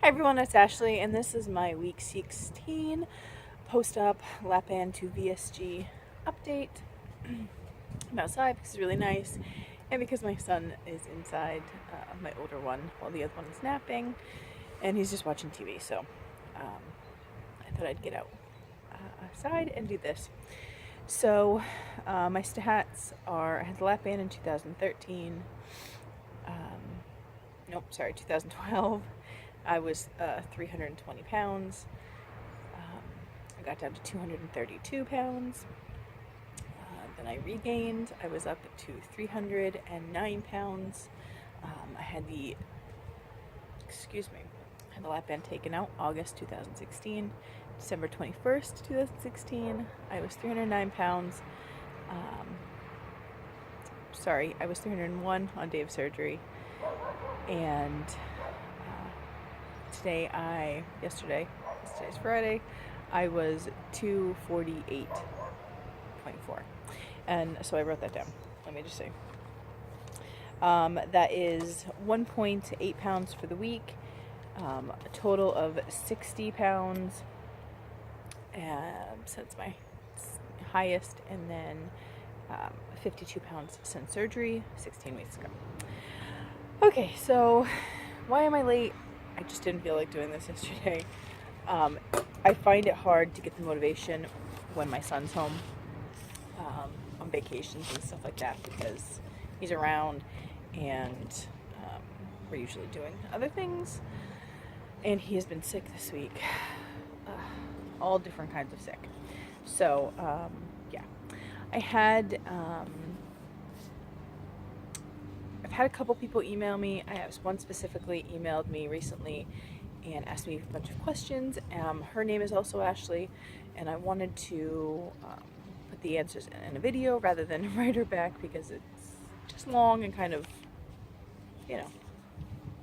Hi everyone, it's Ashley, and this is my week 16 post-op lap band to VSG update. I'm outside because it's really nice, and because my son is inside, my older one, while the other one is napping, and he's just watching TV, so I thought I'd get outside and do this. So my stats are, I had the lap band in 2013, 2012. I was 320 pounds. I got down to 232 pounds. Then I regained. I was up to 309 pounds. I had the lap band taken out August 2016. December 21st, 2016, I was 309 pounds. I was 301 on day of surgery. And yesterday's Friday, I was 248.4. And so I wrote that down. Let me just say. That is 1.8 pounds for the week, a total of 60 pounds since my highest, and then 52 pounds since surgery 16 weeks ago. Okay, so why am I late? I just didn't feel like doing this yesterday. I find it hard to get the motivation when my son's home on vacations and stuff like that, because he's around and we're usually doing other things. And he has been sick this week, all different kinds of sick. So yeah, I've had a couple people email me. I have one specifically emailed me recently and asked me a bunch of questions. Her name is also Ashley, and I wanted to put the answers in a video rather than write her back, because it's just long and kind of,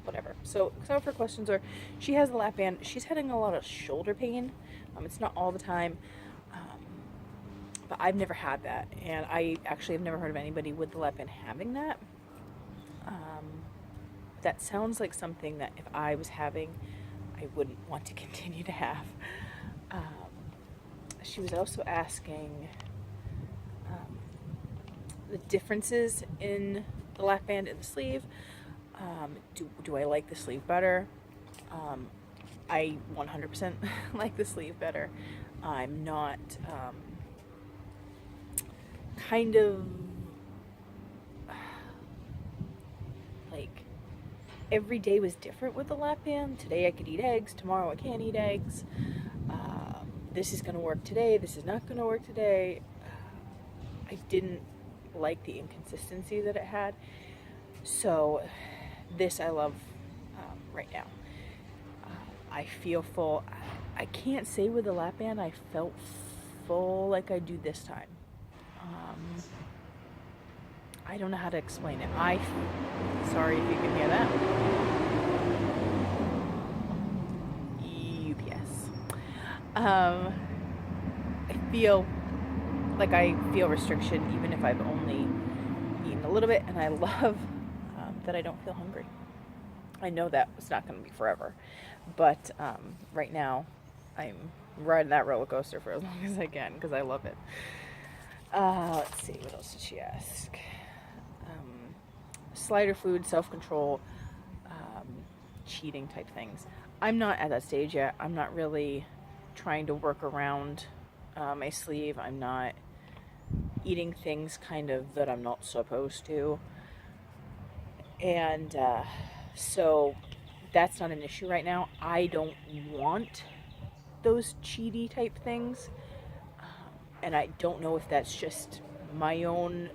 whatever. So some of her questions are, she has a lap band. She's having a lot of shoulder pain. It's not all the time, but I've never had that, and I actually have never heard of anybody with the lap band having that. That sounds like something that if I was having, I wouldn't want to continue to have. She was also asking the differences in the lap band and the sleeve. Do I like the sleeve better? I 100% like the sleeve better. I'm not kind of like, every day was different with the lap band. Today I could eat eggs, tomorrow I can't eat eggs. This is going to work today, this is not going to work today. I didn't like the inconsistency that it had. So this I love right now. I feel full. I can't say with the lap band I felt full like I do this time. I don't know how to explain it. Sorry if you can hear that. UPS. I feel restriction even if I've only eaten a little bit, and I love that I don't feel hungry. I know that it's not going to be forever, but right now I'm riding that roller coaster for as long as I can because I love it. Let's see, what else did she ask? Slider food, self-control, cheating type things. I'm not at that stage yet. I'm not really trying to work around my sleeve. I'm not eating things kind of that I'm not supposed to. And so that's not an issue right now. I don't want those cheaty type things. And I don't know if that's just my own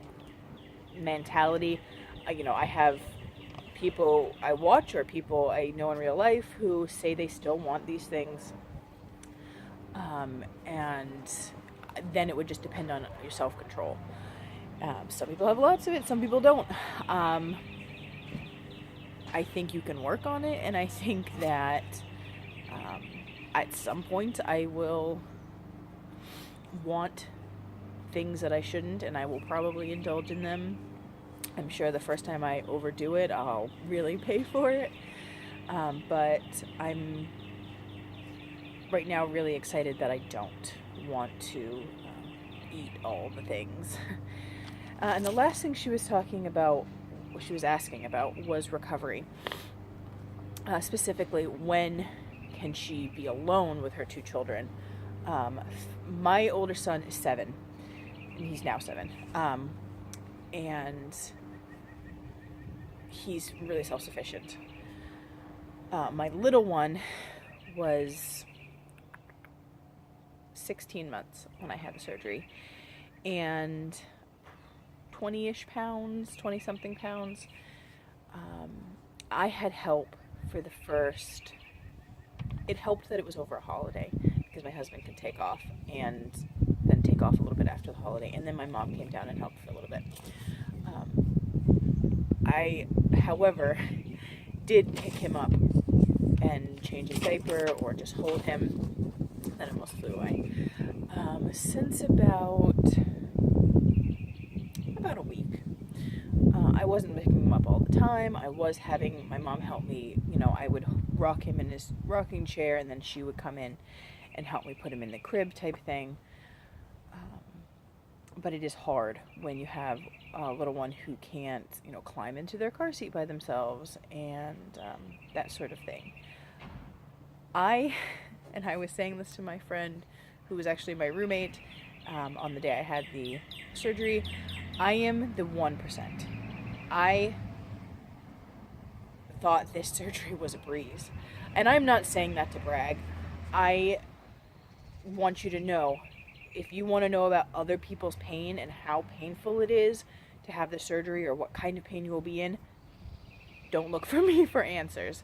mentality. I have people I watch or people I know in real life who say they still want these things. And then it would just depend on your self-control. Some people have lots of it, some people don't. I think you can work on it, and I think that at some point I will want things that I shouldn't, and I will probably indulge in them. I'm sure the first time I overdo it, I'll really pay for it. But I'm right now really excited that I don't want to eat all the things. And the last thing she was talking about, what she was asking about, was recovery. Specifically, when can she be alone with her two children? My older son is 7, and he's now 7. And he's really self-sufficient. My little one was 16 months when I had the surgery, and 20-ish pounds, 20-something pounds. I had help for the first... It helped that it was over a holiday, because my husband could take off, and then take off a little bit after the holiday, and then my mom came down and helped for a little bit. I, however, did pick him up and change his diaper or just hold him. Then it almost flew away. Since about a week. I wasn't picking him up all the time. I was having my mom help me. I would rock him in his rocking chair, and then she would come in and help me put him in the crib type thing. But it is hard when you have a little one who can't, climb into their car seat by themselves and that sort of thing. I was saying this to my friend who was actually my roommate on the day I had the surgery. I am the 1%. I thought this surgery was a breeze. And I'm not saying that to brag. I want you to know, if you want to know about other people's pain and how painful it is to have the surgery or what kind of pain you will be in, don't look for me for answers.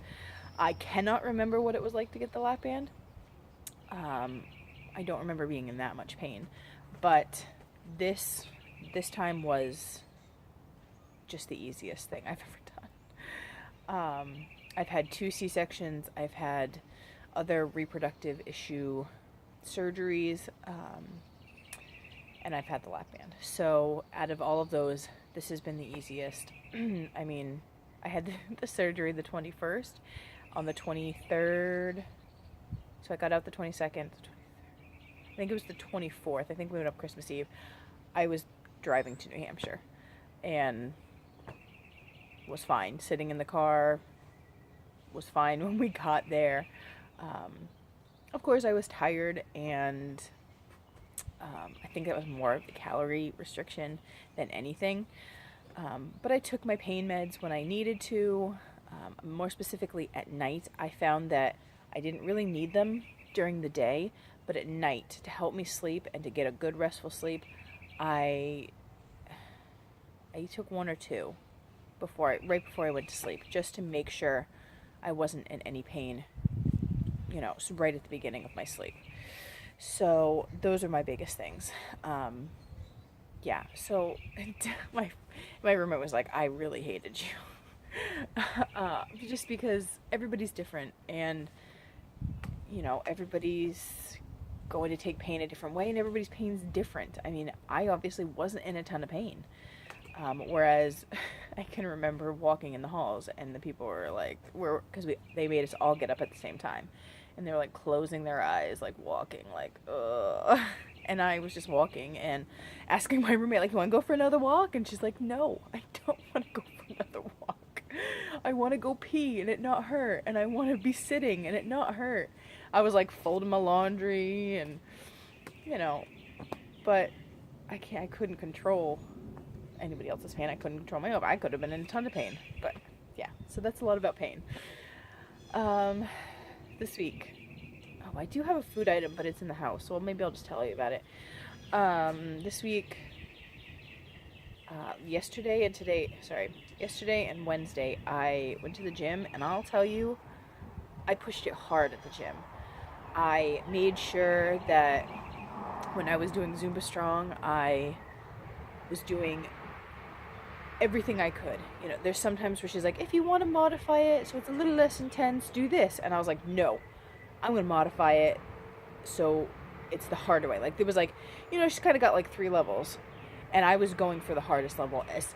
I cannot remember what it was like to get the lap band. I don't remember being in that much pain, but this time was just the easiest thing I've ever done. I've had 2 C-sections. I've had other reproductive issue surgeries, and I've had the lap band. So out of all of those, this has been the easiest. I mean, I had the surgery the 21st. On the 23rd, so I got out the 22nd. I think it was the 24th. I think we went up Christmas Eve. I was driving to New Hampshire and was fine. Sitting in the car was fine when we got there. Of course, I was tired, and I think that was more of the calorie restriction than anything. But I took my pain meds when I needed to. More specifically at night, I found that I didn't really need them during the day, but at night, to help me sleep and to get a good restful sleep, I took 1 or 2 right before I went to sleep, just to make sure I wasn't in any pain, right at the beginning of my sleep. So those are my biggest things. Yeah, so my roommate was like, I really hated you. Just because everybody's different, and everybody's going to take pain a different way, and everybody's pain's different. I mean, I obviously wasn't in a ton of pain, whereas I can remember walking in the halls, and the people were like, because they made us all get up at the same time, and they were like closing their eyes, like walking, like ugh. And I was just walking and asking my roommate, like, you want to go for another walk? And she's like, no, I don't want to go for another walk. I want to go pee and it not hurt, and I want to be sitting and it not hurt. I was like folding my laundry and, but I couldn't control anybody else's pain. I couldn't control my own. I could have been in a ton of pain, but yeah, so that's a lot about pain. This week, I do have a food item, but it's in the house, so maybe I'll just tell you about it. This week, yesterday and Wednesday, I went to the gym, and I'll tell you, I pushed it hard at the gym. I made sure that when I was doing Zumba Strong, I was doing everything I could. There's sometimes where she's like, if you want to modify it so it's a little less intense, do this. And I was like, no, I'm going to modify it so it's the harder way. Like, there was she's kind of got like 3 levels, and I was going for the hardest level as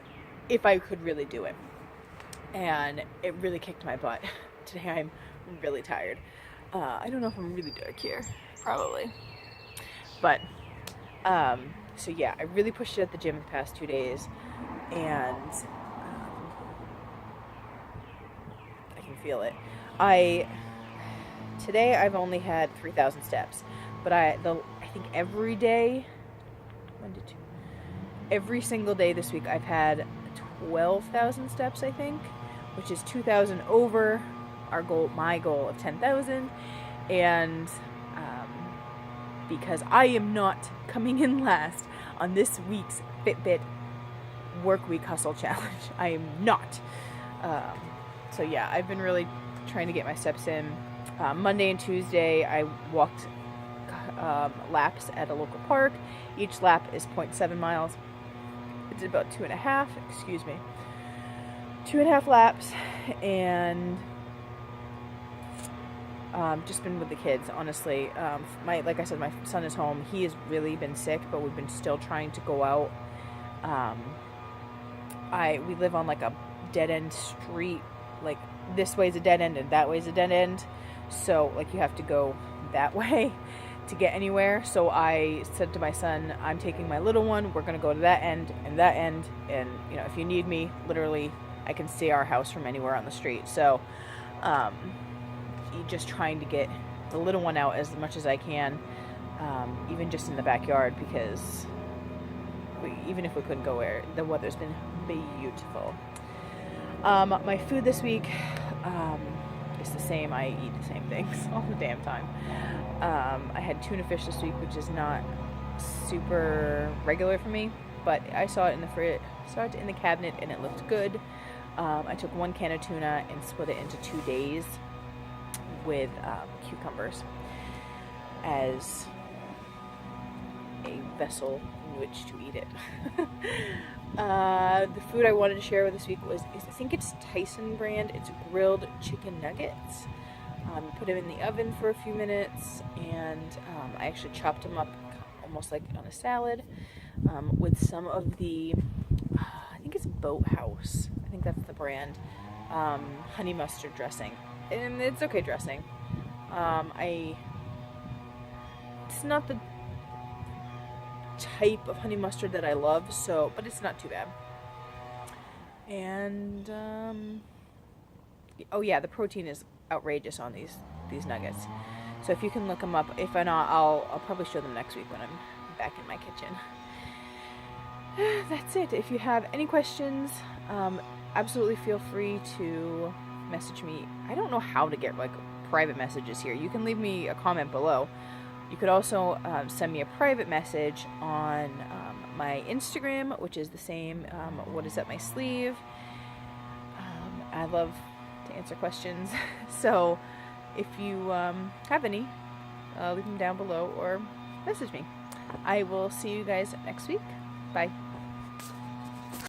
if I could really do it. And it really kicked my butt. today I'm really tired. I don't know if I'm really dark here. Probably. But, so yeah, I really pushed it at the gym the past 2 days, and I can feel it. Today I've only had 3,000 steps, but I think every day, every single day this week I've had 12,000 steps, I think, which is 2,000 over my goal of 10,000, and because I am not coming in last on this week's Fitbit Work Week Hustle Challenge. I am not. So yeah, I've been really trying to get my steps in. Monday and Tuesday, I walked laps at a local park. Each lap is 0.7 miles. It's about 2.5, 2.5 laps, and just been with the kids, honestly. Like I said, my son is home. He has really been sick, but we've been still trying to go out. We live on like a dead-end street. Like, this way's a dead end and that way's a dead end. So, like, you have to go that way to get anywhere. So I said to my son, I'm taking my little one. We're going to go to that end and that end. And, you know, if you need me, literally, I can see our house from anywhere on the street. So, just trying to get the little one out as much as I can, even just in the backyard, because even if we couldn't go where, the weather's been beautiful. My food this week is the same. I eat the same things all the damn time. I had tuna fish this week, which is not super regular for me, but I saw it in the cabinet and it looked good. I took 1 can of tuna and split it into 2 days with cucumbers as a vessel in which to eat it. The food I wanted to share with this week I think it's Tyson brand. It's grilled chicken nuggets. Put them in the oven for a few minutes, and I actually chopped them up almost like on a salad with some of the, I think it's Boathouse. I think that's the brand. Honey mustard dressing. And it's okay dressing. It's not the type of honey mustard that I love, but it's not too bad. And oh yeah, the protein is outrageous on these nuggets. So if you can look them up, if not, I'll probably show them next week when I'm back in my kitchen. That's it. If you have any questions, absolutely feel free to message me. I don't know how to get like private messages here. You can leave me a comment below. You could also send me a private message on my Instagram, which is the same, what is up my sleeve. I love to answer questions. So if you have any, leave them down below or message me. I will see you guys next week. Bye.